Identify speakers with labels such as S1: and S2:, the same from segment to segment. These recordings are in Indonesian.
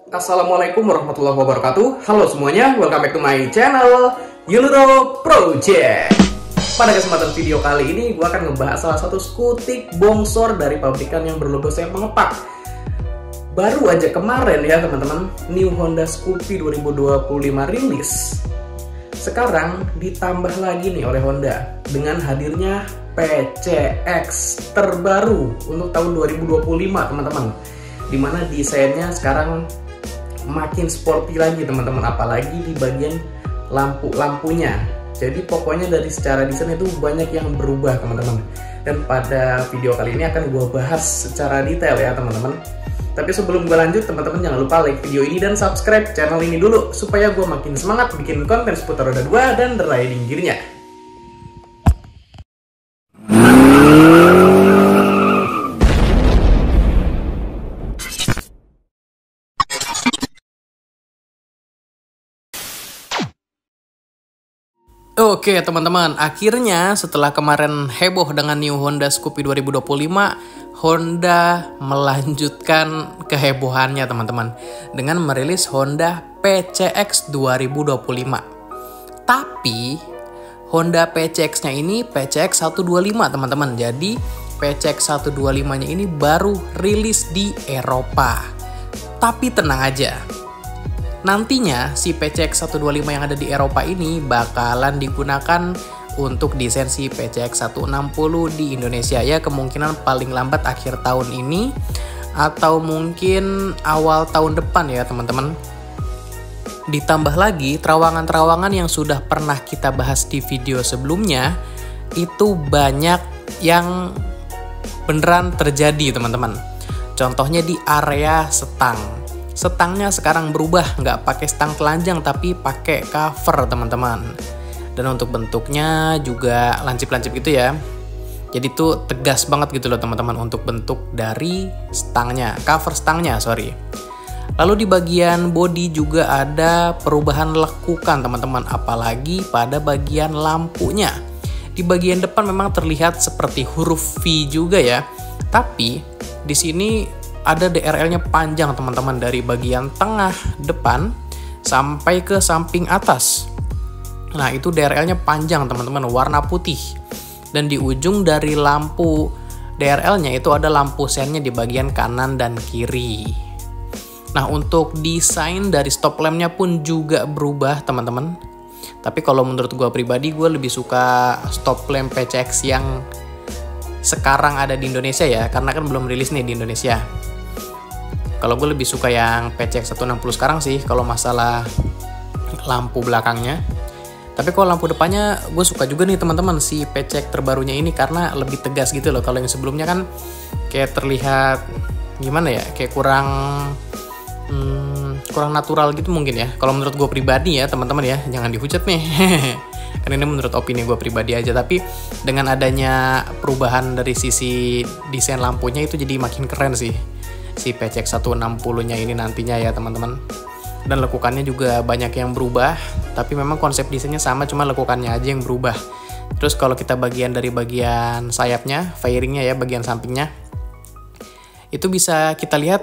S1: Assalamualaikum warahmatullahi wabarakatuh. Halo semuanya, welcome back to my channel Yunuro Project. Pada kesempatan video kali ini, gue akan ngebahas salah satu skutik bongsor dari pabrikan yang berlogo sayap mengepak. Baru aja kemarin ya teman-teman, New Honda Scoopy 2025 rilis. Sekarang ditambah lagi nih oleh Honda dengan hadirnya PCX terbaru untuk tahun 2025 teman-teman, dimana desainnya sekarang makin sporty lagi teman-teman, apalagi di bagian lampunya. Jadi pokoknya dari secara desain itu banyak yang berubah teman-teman, dan pada video kali ini akan gue bahas secara detail ya teman-teman. Tapi sebelum gue lanjut, teman-teman jangan lupa like video ini dan subscribe channel ini dulu supaya gue makin semangat bikin konten seputar roda 2 dan the riding gear-nya. Oke teman-teman, akhirnya setelah kemarin heboh dengan New Honda Scoopy 2025, Honda melanjutkan kehebohannya teman-teman dengan merilis Honda PCX 2025. Tapi Honda PCX-nya ini PCX 125 teman-teman. Jadi PCX 125-nya ini baru rilis di Eropa. Tapi tenang aja, nantinya si PCX 125 yang ada di Eropa ini bakalan digunakan untuk desain si PCX 160 di Indonesia ya, kemungkinan paling lambat akhir tahun ini atau mungkin awal tahun depan ya teman-teman. Ditambah lagi terawangan-terawangan yang sudah pernah kita bahas di video sebelumnya, itu banyak yang beneran terjadi teman-teman. Contohnya di area setang. Setangnya sekarang berubah, nggak pakai stang telanjang tapi pakai cover teman-teman. Dan untuk bentuknya juga lancip-lancip gitu ya. Jadi tuh tegas banget gitu loh teman-teman untuk bentuk dari stangnya, cover stangnya sorry. Lalu di bagian bodi juga ada perubahan lekukan teman-teman, apalagi pada bagian lampunya. Di bagian depan memang terlihat seperti huruf V juga ya. Tapi di sini ada DRL-nya panjang teman-teman, dari bagian tengah depan sampai ke samping atas. Nah itu DRL-nya panjang teman-teman, warna putih. Dan di ujung dari lampu DRL-nya itu ada lampu sennya di bagian kanan dan kiri. Nah untuk desain dari stop lamp-nya pun juga berubah teman-teman. Tapi kalau menurut gue pribadi, gue lebih suka stop lamp PCX yang sekarang ada di Indonesia ya, karena kan belum rilis nih di Indonesia. Kalau gue lebih suka yang PCX 160 sekarang sih kalau masalah lampu belakangnya. Tapi kalau lampu depannya gue suka juga nih teman-teman si PCX terbarunya ini, karena lebih tegas gitu loh. Kalau yang sebelumnya kan kayak terlihat gimana ya, kayak kurang natural gitu mungkin ya. Kalau menurut gue pribadi ya teman-teman ya, jangan dihujat nih. Karena ini menurut opini gue pribadi aja. Tapi dengan adanya perubahan dari sisi desain lampunya itu jadi makin keren sih si PCX 160-nya ini nantinya ya teman-teman. Dan lekukannya juga banyak yang berubah, tapi memang konsep desainnya sama, cuma lekukannya aja yang berubah. Terus kalau kita dari bagian sayapnya, fairingnya ya, bagian sampingnya, itu bisa kita lihat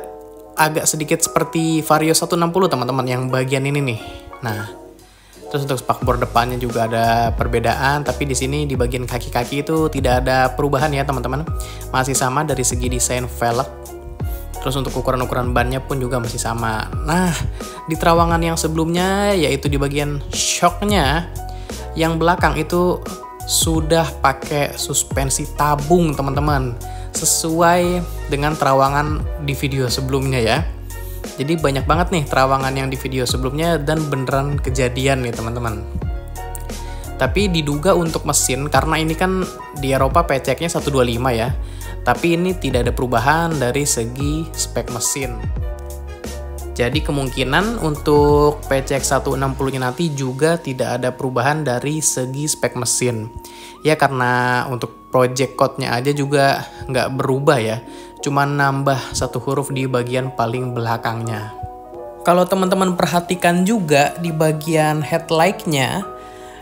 S1: agak sedikit seperti Vario 160 teman-teman yang bagian ini nih. Nah, terus untuk spakbor depannya juga ada perbedaan, tapi di sini di bagian kaki-kaki itu tidak ada perubahan ya teman-teman. Masih sama dari segi desain velg. Terus untuk ukuran-ukuran bannya pun juga masih sama. Nah, di terawangan yang sebelumnya, yaitu di bagian shocknya, yang belakang itu sudah pakai suspensi tabung teman-teman, sesuai dengan terawangan di video sebelumnya ya. Jadi banyak banget nih terawangan yang di video sebelumnya dan beneran kejadian nih teman-teman. Tapi diduga untuk mesin, karena ini kan di Eropa PCX-nya 125 ya. Tapi ini tidak ada perubahan dari segi spek mesin. Jadi kemungkinan untuk PCX 160-nya nanti juga tidak ada perubahan dari segi spek mesin. Ya karena untuk project code-nya aja juga nggak berubah ya. Cuma nambah satu huruf di bagian paling belakangnya. Kalau teman-teman perhatikan juga di bagian headlight-nya,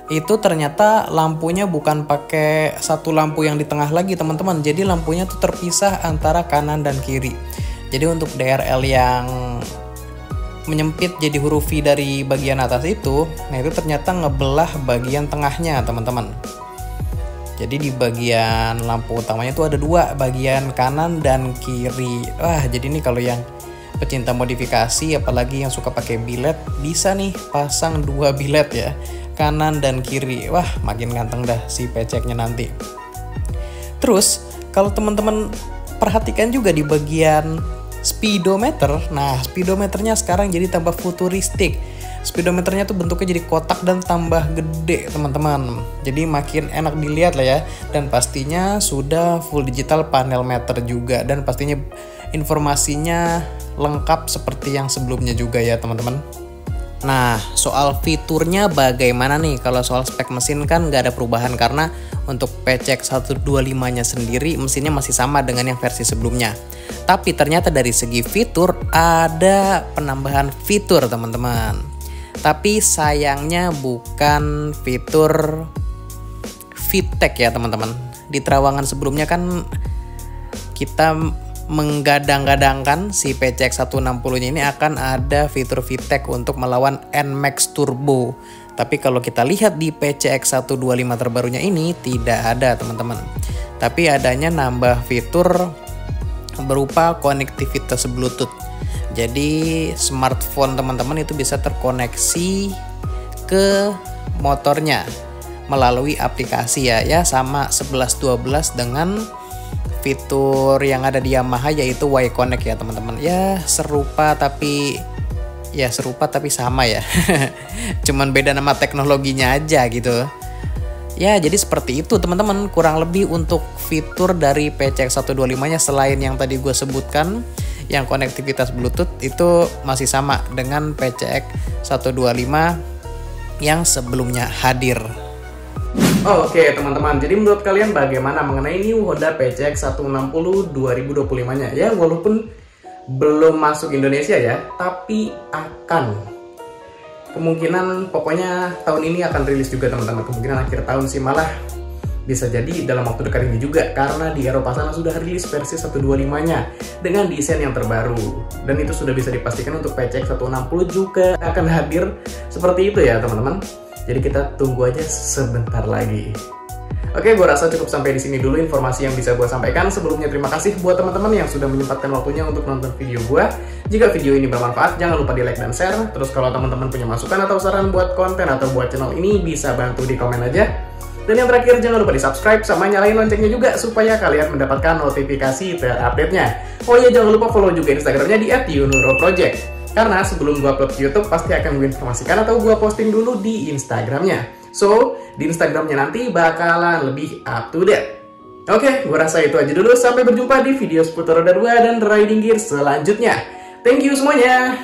S1: itu ternyata lampunya bukan pakai satu lampu yang di tengah lagi teman-teman. Jadi lampunya tuh terpisah antara kanan dan kiri. Jadi untuk DRL yang menyempit jadi huruf V dari bagian atas itu, nah itu ternyata ngebelah bagian tengahnya teman-teman. Jadi di bagian lampu utamanya itu ada dua, bagian kanan dan kiri. Wah, jadi ini kalau yang pecinta modifikasi, apalagi yang suka pakai bilet, bisa nih pasang dua bilet ya, kanan dan kiri. Wah, makin ganteng dah si peceknya nanti. Terus kalau teman-teman perhatikan juga di bagian speedometer, nah speedometernya sekarang jadi tambah futuristik. Speedometernya tuh bentuknya jadi kotak dan tambah gede teman-teman. Jadi makin enak dilihat lah ya. Dan pastinya sudah full digital panel meter juga. Dan pastinya informasinya lengkap seperti yang sebelumnya juga ya teman-teman. Nah, soal fiturnya bagaimana nih? Kalau soal spek mesin kan nggak ada perubahan karena untuk PCX 125-nya sendiri mesinnya masih sama dengan yang versi sebelumnya. Tapi ternyata dari segi fitur ada penambahan fitur teman-teman. Tapi sayangnya bukan fitur VTEC ya teman-teman. Di terawangan sebelumnya kan kita menggadang-gadangkan si PCX 160-nya ini akan ada fitur VTEC untuk melawan NMAX Turbo. Tapi kalau kita lihat di PCX 125 terbarunya ini tidak ada teman-teman. Tapi adanya nambah fitur berupa konektivitas Bluetooth. Jadi smartphone teman-teman itu bisa terkoneksi ke motornya melalui aplikasi ya sama 1112 dengan fitur yang ada di Yamaha yaitu Y-Connect ya teman-teman. Ya serupa tapi sama ya. Cuman beda nama teknologinya aja gitu. Ya jadi seperti itu teman-teman, kurang lebih untuk fitur dari PCX 125-nya selain yang tadi gue sebutkan, yang konektivitas Bluetooth itu masih sama dengan PCX 125 yang sebelumnya hadir. Oke teman-teman, jadi menurut kalian bagaimana mengenai new Honda PCX 160 2025-nya? Ya walaupun belum masuk Indonesia ya, tapi akan. Kemungkinan pokoknya tahun ini akan rilis juga teman-teman. Kemungkinan akhir tahun sih, malah bisa jadi dalam waktu dekat ini juga. Karena di Eropa sana sudah rilis versi 125-nya dengan desain yang terbaru. Dan itu sudah bisa dipastikan untuk PCX 160 juga akan hadir seperti itu ya teman-teman. Jadi kita tunggu aja sebentar lagi. Oke, gue rasa cukup sampai di sini dulu informasi yang bisa gue sampaikan. Sebelumnya terima kasih buat teman-teman yang sudah menyempatkan waktunya untuk nonton video gue. Jika video ini bermanfaat, jangan lupa di like dan share. Terus kalau teman-teman punya masukan atau saran buat konten atau buat channel ini, bisa bantu di komen aja. Dan yang terakhir, jangan lupa di subscribe sama nyalain loncengnya juga supaya kalian mendapatkan notifikasi terupdate-nya. Oh iya, jangan lupa follow juga Instagramnya di @yunuro_project. Karena sebelum gue upload ke YouTube, pasti akan gue informasikan atau gue posting dulu di Instagramnya. So, di Instagramnya nanti bakalan lebih up to date. Oke, gue rasa itu aja dulu. Sampai berjumpa di video seputar roda 2 dan riding gear selanjutnya. Thank you semuanya!